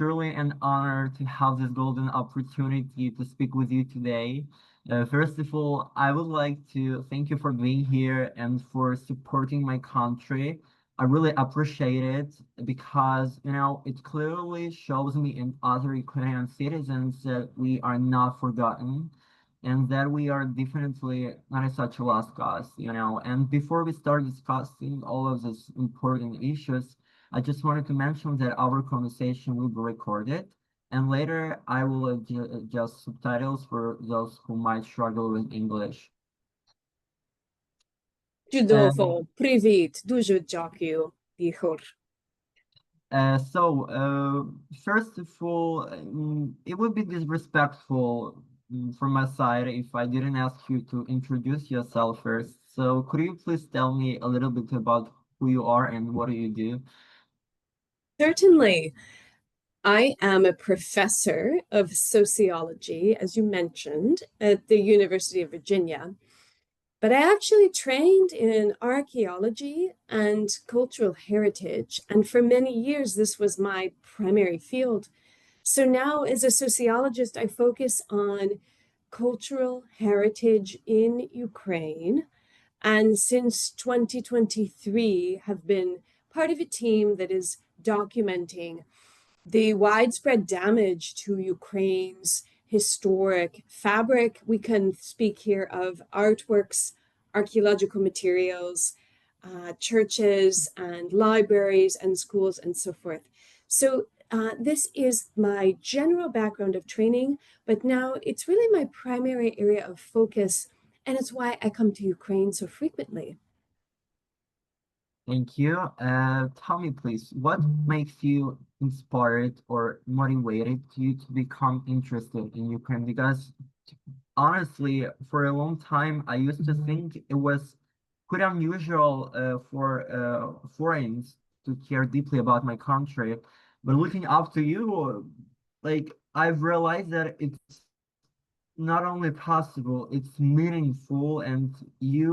truly an honor to have this golden opportunity to speak with you today. First of all, I would like to thank you for being here and for supporting my country. I really appreciate it because, it clearly shows me in other Ukrainian citizens that we are not forgotten and that we are definitely not such a lost cause. And before we start discussing all of these important issues, I just wanted to mention that our conversation will be recorded, and later I will adjust subtitles for those who might struggle with English. Um, Чудово, привіт, дуже дякую, Ігор. First of all, it would be disrespectful from my side if I didn't ask you to introduce yourself first. So could you please tell me a little bit about who you are and what do you do? Certainly, I am a professor of sociology, as you mentioned, at the University of Virginia. But I actually trained in archaeology and cultural heritage. And for many years, this was my primary field. So now, as a sociologist, I focus on cultural heritage in Ukraine. And since 2023, have been part of a team that is documenting the widespread damage to Ukraine's historic fabric. We can speak here of artworks, archaeological materials, churches and libraries and schools and so forth. So this is my general background of training, but now it's really my primary area of focus, and it's why I come to Ukraine so frequently. Thank you. Tell me, please, what makes you inspired or motivated you to become interested in Ukraine? Because honestly, for a long time, I used to think it was quite unusual for foreigners to care deeply about my country. But looking up to you, like I've realized that it's not only possible, it's meaningful, and you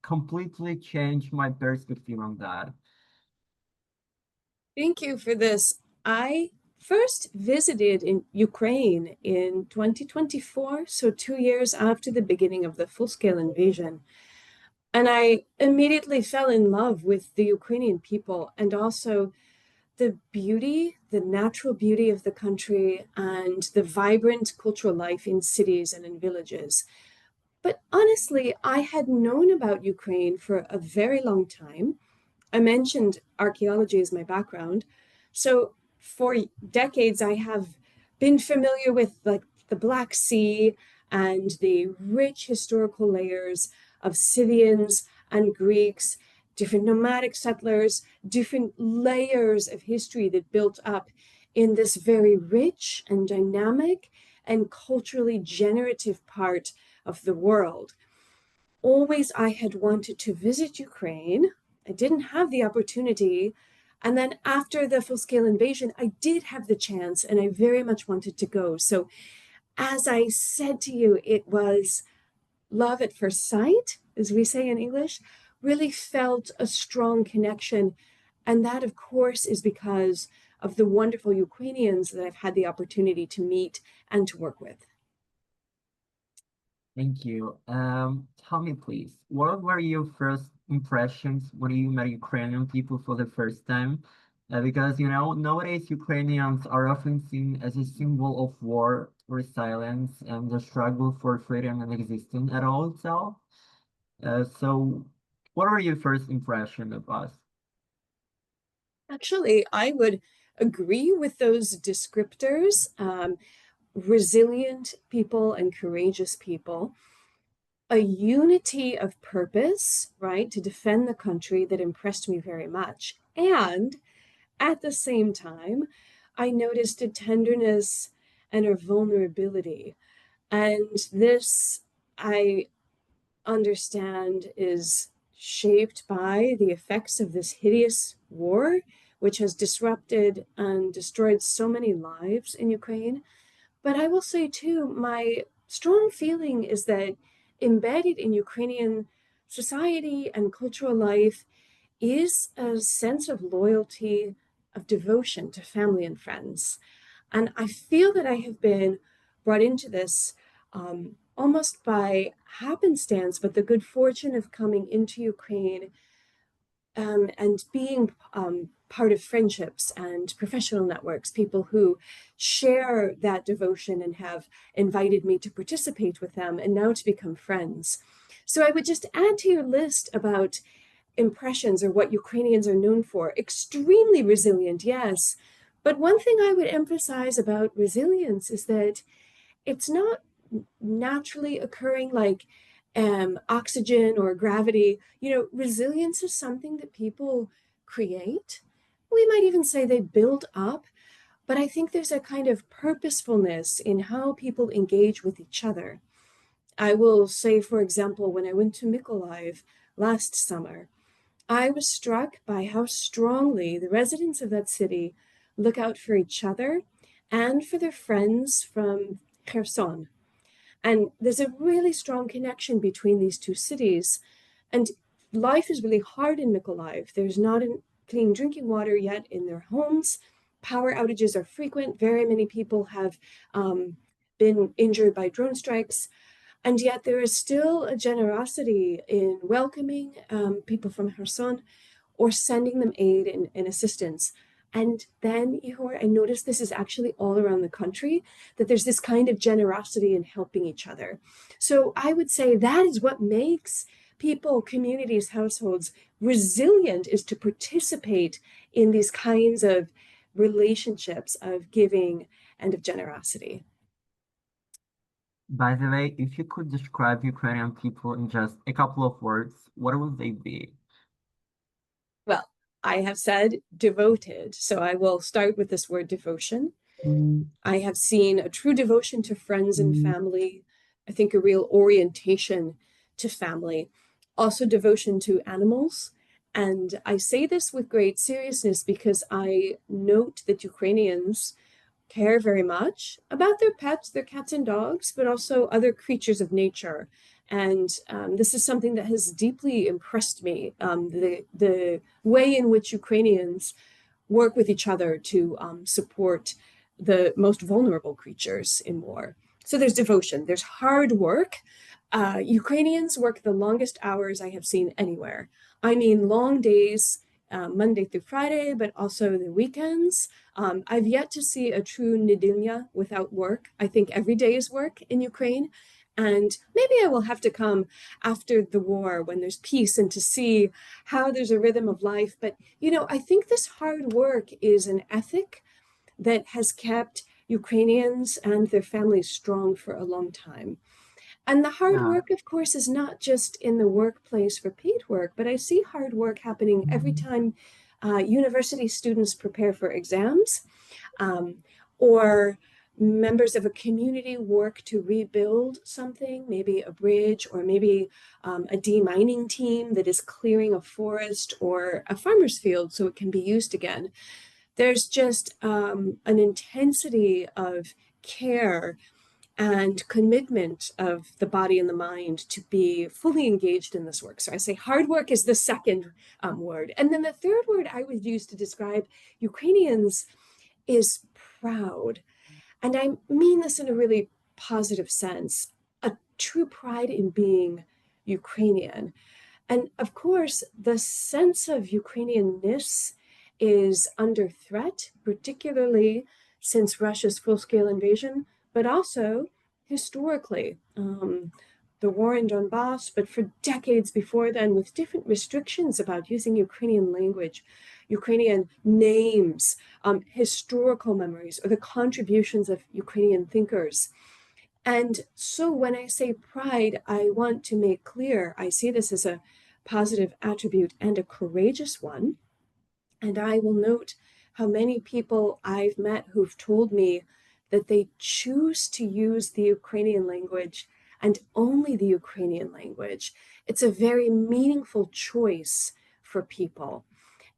completely changed my perspective on that. Thank you for this. I first visited in Ukraine in 2024, so 2 years after the beginning of the full-scale invasion. And I immediately fell in love with the Ukrainian people and also the beauty, the natural beauty of the country and the vibrant cultural life in cities and in villages. But honestly, I had known about Ukraine for a very long time. I mentioned archaeology as my background. So for decades, I have been familiar with like the Black Sea and the rich historical layers of Scythians and Greeks, different nomadic settlers, different layers of history that built up in this very rich and dynamic and culturally generative part of the world. Always I had wanted to visit Ukraine. I didn't have the opportunity. And then after the full scale invasion, I did have the chance and I very much wanted to go. So, as I said to you, it was love at first sight, as we say in English, really felt a strong connection. And that, of course, is because of the wonderful Ukrainians that I've had the opportunity to meet and to work with. Thank you. Tell me, please, what were your first impressions when you met Ukrainian people for the first time? Because, nowadays Ukrainians are often seen as a symbol of war, resilience, and the struggle for freedom and existence at all itself. So what were your first impression of us? Actually, I would agree with those descriptors. Resilient people and courageous people, a unity of purpose, right, to defend the country that impressed me very much. And at the same time, I noticed a tenderness and a vulnerability. And this, I understand, is shaped by the effects of this hideous war, which has disrupted and destroyed so many lives in Ukraine. But I will say, too, my strong feeling is that embedded in Ukrainian society and cultural life is a sense of loyalty, of devotion to family and friends. And I feel that I have been brought into this almost by happenstance, but the good fortune of coming into Ukraine and being part of friendships and professional networks, people who share that devotion and have invited me to participate with them and now to become friends. So I would just add to your list about impressions or what Ukrainians are known for. Extremely resilient, yes. But one thing I would emphasize about resilience is that it's not naturally occurring like oxygen or gravity. You know, resilience is something that people create. We might even say they build up, but I think there's a kind of purposefulness in how people engage with each other. I will say, for example, when I went to Mykolaiv last summer, I was struck by how strongly the residents of that city look out for each other and for their friends from Kherson. And there's a really strong connection between these two cities. And life is really hard in Mykolaiv. There's not clean drinking water yet in their homes. Power outages are frequent. Very many people have been injured by drone strikes. And yet there is still a generosity in welcoming people from Kherson or sending them aid and assistance. And then, Ihor, I noticed this is actually all around the country, that there's this kind of generosity in helping each other. So I would say that is what makes people, communities, households resilient, is to participate in these kinds of relationships of giving and of generosity. By the way, if you could describe Ukrainian people in just a couple of words, what would they be? Well, I have said devoted, so I will start with this word devotion. I have seen a true devotion to friends and family. I think a real orientation to family, also devotion to animals. And I say this with great seriousness because I note that Ukrainians care very much about their pets, their cats and dogs, but also other creatures of nature. And this is something that has deeply impressed me, the way in which Ukrainians work with each other to support the most vulnerable creatures in war. So there's devotion, there's hard work. Ukrainians work the longest hours I have seen anywhere. I mean, long days, Monday through Friday, but also the weekends. I've yet to see a true Nedelya without work. I think every day is work in Ukraine. And maybe I will have to come after the war when there's peace and to see how there's a rhythm of life. But, you know, I think this hard work is an ethic that has kept Ukrainians and their families strong for a long time. And the hard Yeah. work, of course, is not just in the workplace for paid work, but I see hard work happening every time university students prepare for exams or members of a community work to rebuild something, maybe a bridge or maybe a demining team that is clearing a forest or a farmer's field so it can be used again. There's just an intensity of care and commitment of the body and the mind to be fully engaged in this work. So I say hard work is the second word. And then the third word I would use to describe Ukrainians is proud. And I mean this in a really positive sense, a true pride in being Ukrainian. And of course, the sense of Ukrainianness is under threat, particularly since Russia's full-scale invasion, but also historically. The war in Donbass, but for decades before then, with different restrictions about using Ukrainian language, Ukrainian names, historical memories, or the contributions of Ukrainian thinkers. And so when I say pride, I want to make clear I see this as a positive attribute and a courageous one. And I will note how many people I've met who've told me that they choose to use the Ukrainian language and only the Ukrainian language. It's a very meaningful choice for people,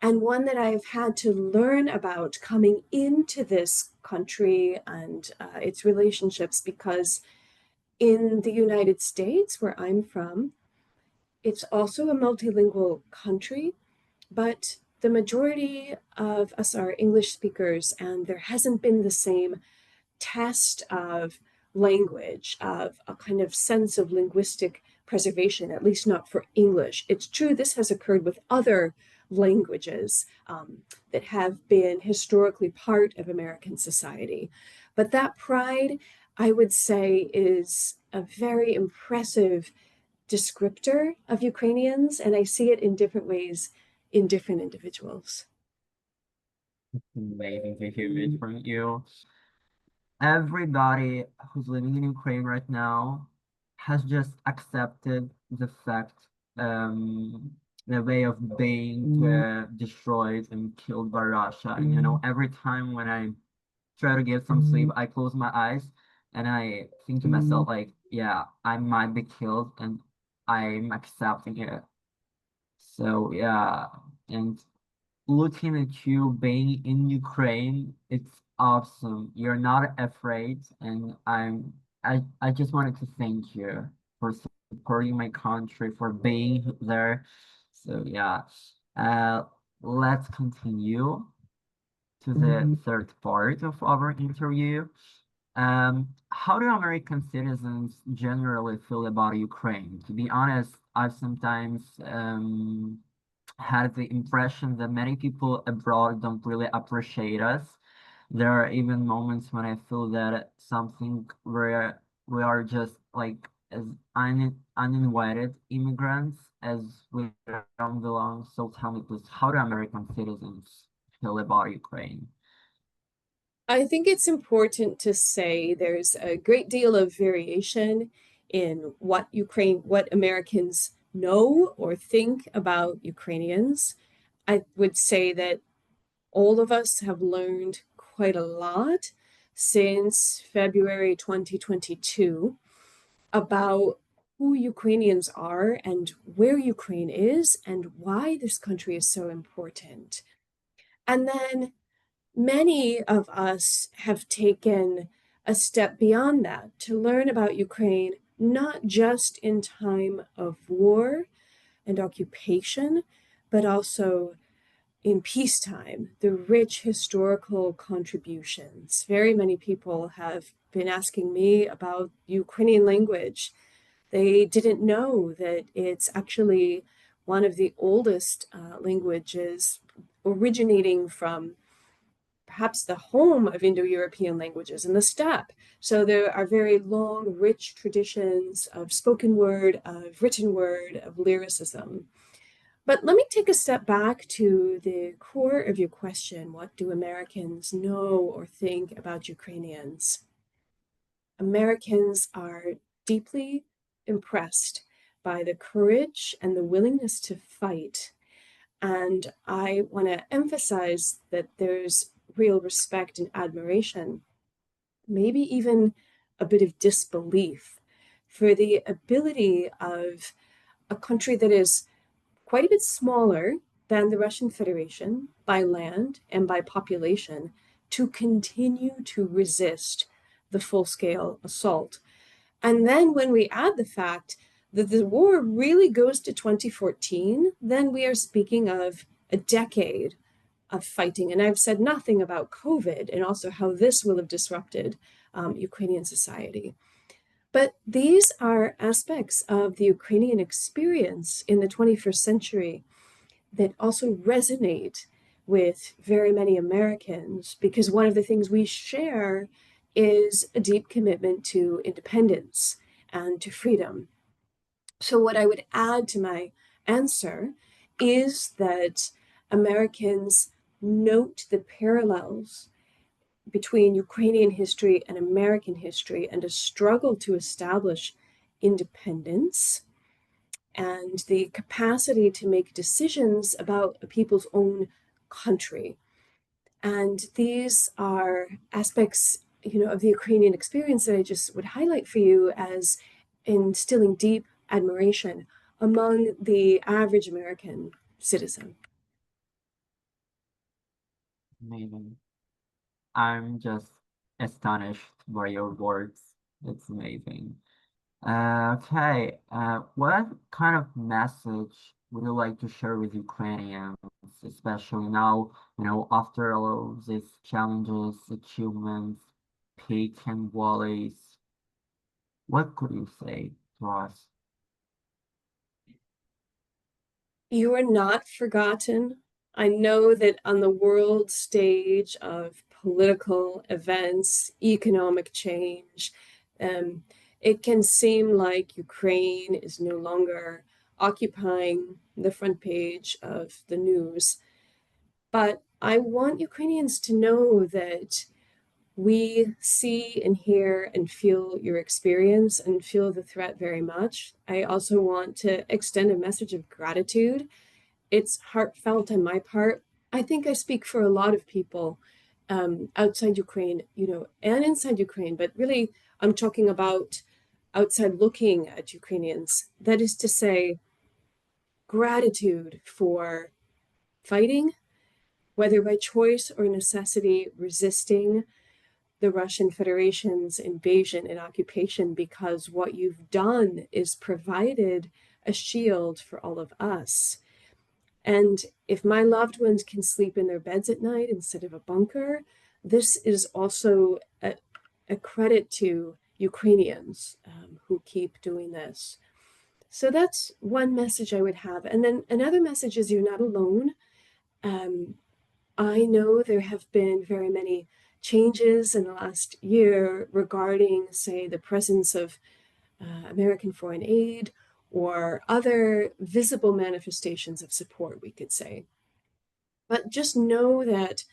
and one that I've had to learn about coming into this country and its relationships, because in the United States, where I'm from, it's also a multilingual country, but the majority of us are English speakers, and there hasn't been the same test of language, of a kind of sense of linguistic preservation, at least not for English. It's true this has occurred with other languages that have been historically part of American society. But that pride, I would say, is a very impressive descriptor of Ukrainians, and I see it in different ways in different individuals. Amazing to hear it from you. Everybody who's living in Ukraine right now has just accepted the fact, the way of being destroyed and killed by Russia. And you know, every time when I try to get some sleep, I close my eyes and I think to myself, like, yeah, I might be killed and I'm accepting it. So yeah, and looking at you being in Ukraine, it's awesome. You're not afraid, and I just wanted to thank you for supporting my country, for being there. So yeah, uh, let's continue to the third part of our interview. How do American citizens generally feel about Ukraine? To be honest, I've sometimes had the impression that many people abroad don't really appreciate us. There are even moments when I feel that something where we are just like as uninvited immigrants as we don't belong. So tell me please, how do American citizens feel about Ukraine? I think it's important to say there's a great deal of variation in what Americans know or think about Ukrainians. I would say that all of us have learned quite a lot since February 2022 about who Ukrainians are and where Ukraine is and why this country is so important. And then many of us have taken a step beyond that to learn about Ukraine, not just in time of war and occupation, but also in peacetime, the rich historical contributions. Very many people have been asking me about Ukrainian language. They didn't know that it's actually one of the oldest languages originating from perhaps the home of Indo-European languages in the steppe. So there are very long, rich traditions of spoken word, of written word, of lyricism. But let me take a step back to the core of your question. What do Americans know or think about Ukrainians? Americans are deeply impressed by the courage and the willingness to fight. And I want to emphasize that there's real respect and admiration, maybe even a bit of disbelief for the ability of a country that is quite a bit smaller than the Russian Federation by land and by population to continue to resist the full scale assault. And then when we add the fact that the war really goes to 2014, then we are speaking of a decade of fighting. And I've said nothing about COVID and also how this will have disrupted Ukrainian society. But these are aspects of the Ukrainian experience in the 21st century that also resonate with very many Americans because one of the things we share is a deep commitment to independence and to freedom. So, what I would add to my answer is that Americans note the parallels between Ukrainian history and American history and a struggle to establish independence and the capacity to make decisions about a people's own country. And these are aspects, of the Ukrainian experience that I just would highlight for you as instilling deep admiration among the average American citizen. Amazing. I'm just astonished by your words. It's amazing. Okay. What kind of message would you like to share with Ukrainians, especially now, after all of these challenges, achievements, peaks and valleys? What could you say to us? You are not forgotten. I know that on the world stage of political events, economic change, um, it can seem like Ukraine is no longer occupying the front page of the news. But I want Ukrainians to know that we see and hear and feel your experience and feel the threat very much. I also want to extend a message of gratitude. It's heartfelt on my part. I think I speak for a lot of people outside Ukraine, and inside Ukraine, but really I'm talking about outside looking at Ukrainians. That is to say, gratitude for fighting, whether by choice or necessity, resisting the Russian Federation's invasion and occupation, because what you've done is provided a shield for all of us. And if my loved ones can sleep in their beds at night instead of a bunker, this is also a credit to Ukrainians who keep doing this. So that's one message I would have. And then another message is you're not alone. Um, I know there have been very many changes in the last year regarding, say, the presence of American foreign aid or other visible manifestations of support, we could say. But just know that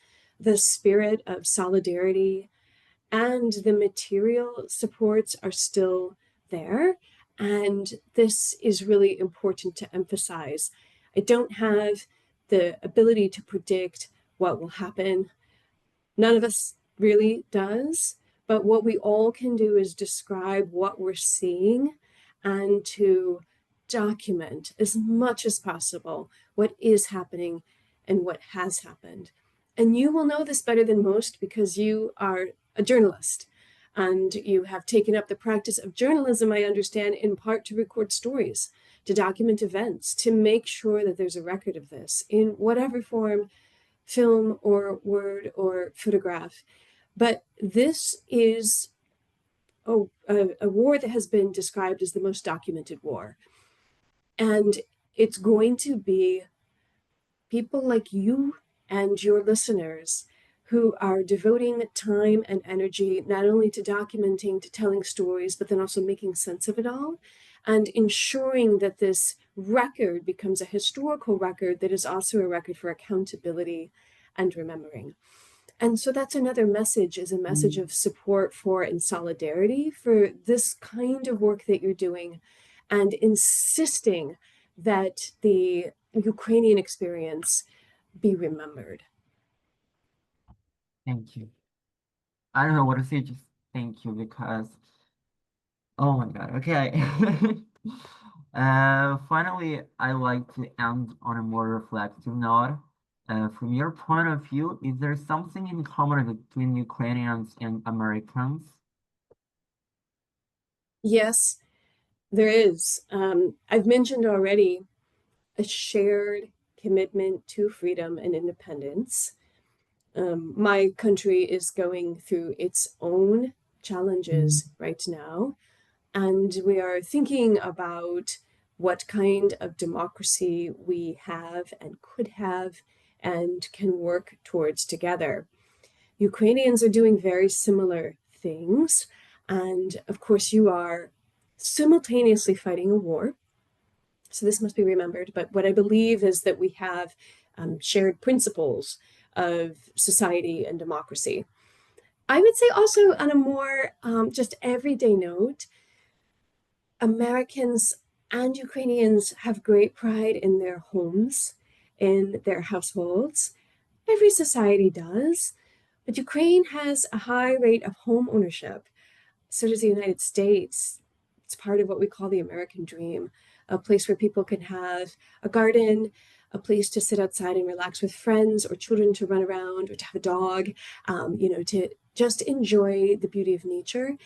the spirit of solidarity and the material supports are still there. And this is really important to emphasize. I don't have the ability to predict what will happen. None of us really does. But what we all can do is describe what we're seeing and to document as much as possible what is happening and what has happened. And you will know this better than most because you are a journalist and you have taken up the practice of journalism, I understand, in part to record stories, to document events, to make sure that there's a record of this in whatever form, film or word or photograph. But this is a war that has been described as the most documented war. And it's going to be people like you and your listeners who are devoting time and energy not only to documenting, to telling stories, but then also making sense of it all and ensuring that this record becomes a historical record that is also a record for accountability and remembering. And so that's another message, is a message of support for and solidarity for this kind of work that you're doing, and insisting that the Ukrainian experience be remembered. Thank you. I don't know what to say, just thank you because, oh my God, okay. Finally, I like to end on a more reflective note. From your point of view, is there something in common between Ukrainians and Americans? Yes, there is. I've mentioned already a shared commitment to freedom and independence. My country is going through its own challenges right now, and we are thinking about what kind of democracy we have and could have and can work towards together. Ukrainians are doing very similar things. And of course, you are simultaneously fighting a war. So this must be remembered. But what I believe is that we have shared principles of society and democracy. I would say also, on a more just everyday note, Americans and Ukrainians have great pride in their homes, in their households. Every society does. But Ukraine has a high rate of home ownership. So does the United States. It's part of what we call the American dream, a place where people can have a garden, a place to sit outside and relax with friends or children, to run around or to have a dog, to just enjoy the beauty of nature.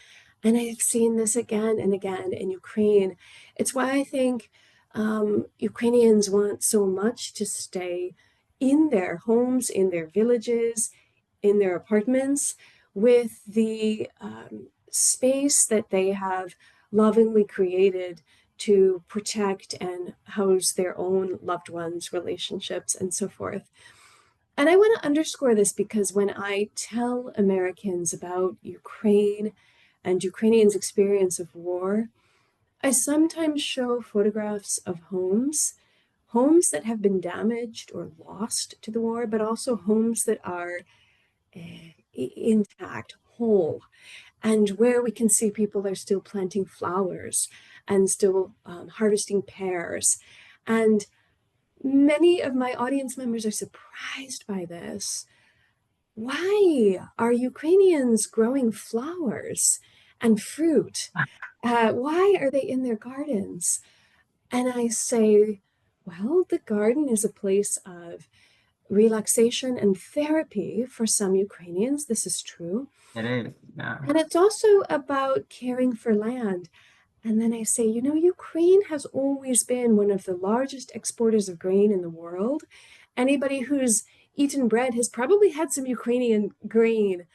And I've seen this again and again in Ukraine. It's why I think Ukrainians want so much to stay in their homes, in their villages, in their apartments, with the space that they have lovingly created to protect and house their own loved ones, relationships, and so forth. And I want to underscore this because when I tell Americans about Ukraine and Ukrainians' experience of war, I sometimes show photographs of homes that have been damaged or lost to the war, but also homes that are intact, whole, and where we can see people are still planting flowers and still harvesting pears. And many of my audience members are surprised by this. Why are Ukrainians growing flowers and fruit? Why are they in their gardens? And I say, well, the garden is a place of relaxation and therapy for some Ukrainians. This is true. It is, yeah. And it's also about caring for land. And then I say, Ukraine has always been one of the largest exporters of grain in the world. Anybody who's eaten bread has probably had some Ukrainian grain.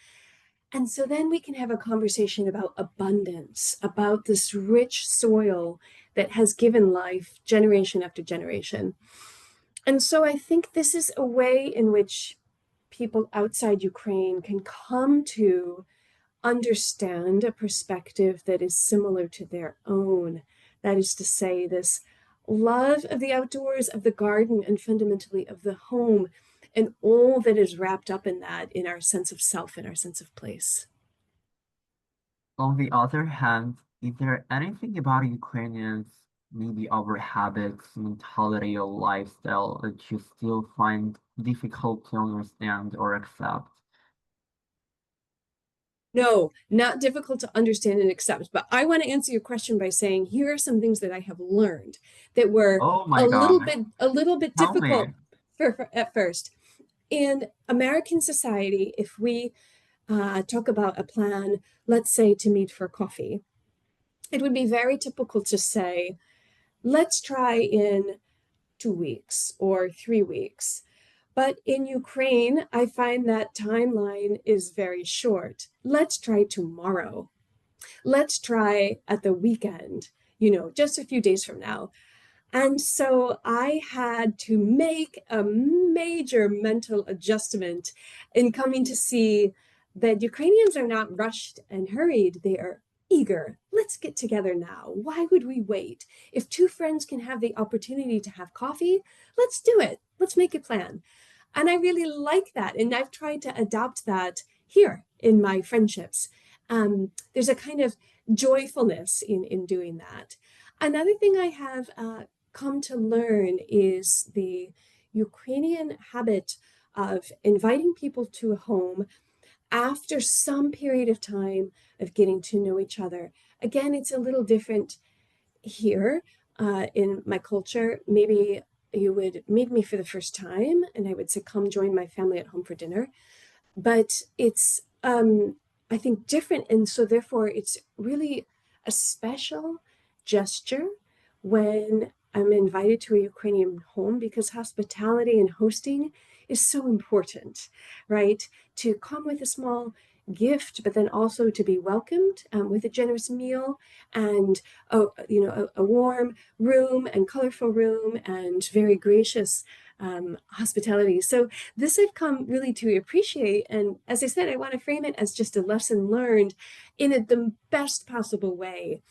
And so then we can have a conversation about abundance, about this rich soil that has given life generation after generation. And so I think this is a way in which people outside Ukraine can come to understand a perspective that is similar to their own. That is to say, this love of the outdoors, of the garden, and fundamentally of the home, and all that is wrapped up in that, in our sense of self and our sense of place. On the other hand, is there anything about Ukrainians, maybe our habits, mentality, or lifestyle that you still find difficult to understand or accept? No, not difficult to understand and accept. But I want to answer your question by saying here are some things that I have learned that were Oh a my little God, bit a little bit tell difficult me. at first. In American society, if we talk about a plan, let's say to meet for coffee, it would be very typical to say, let's try in 2 weeks or 3 weeks. But in Ukraine, I find that timeline is very short. Let's try tomorrow. Let's try at the weekend, just a few days from now. And so I had to make a major mental adjustment in coming to see that Ukrainians are not rushed and hurried. They are eager. Let's get together now. Why would we wait? If two friends can have the opportunity to have coffee, let's do it. Let's make a plan. And I really like that. And I've tried to adopt that here in my friendships. There's a kind of joyfulness in doing that. Another thing I have come to learn is the Ukrainian habit of inviting people to a home after some period of time of getting to know each other. Again, it's a little different here in my culture. Maybe you would meet me for the first time and I would say, come join my family at home for dinner. But it's, I think, different. And so, therefore, it's really a special gesture when I'm invited to a Ukrainian home because hospitality and hosting is so important, right? To come with a small gift, but then also to be welcomed with a generous meal and a warm room and colorful room and very gracious hospitality. So this I've come really to appreciate. And as I said, I want to frame it as just a lesson learned in the best possible way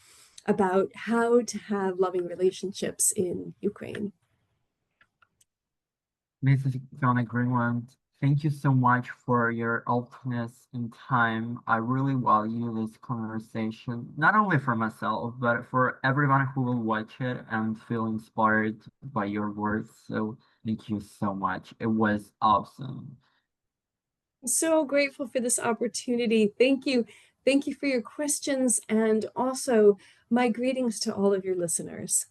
about how to have loving relationships in Ukraine. Mrs. Fiona Greenland, thank you so much for your openness and time. I really value this conversation, not only for myself, but for everyone who will watch it and feel inspired by your words. So thank you so much. It was awesome. I'm so grateful for this opportunity. Thank you. Thank you for your questions and also my greetings to all of your listeners.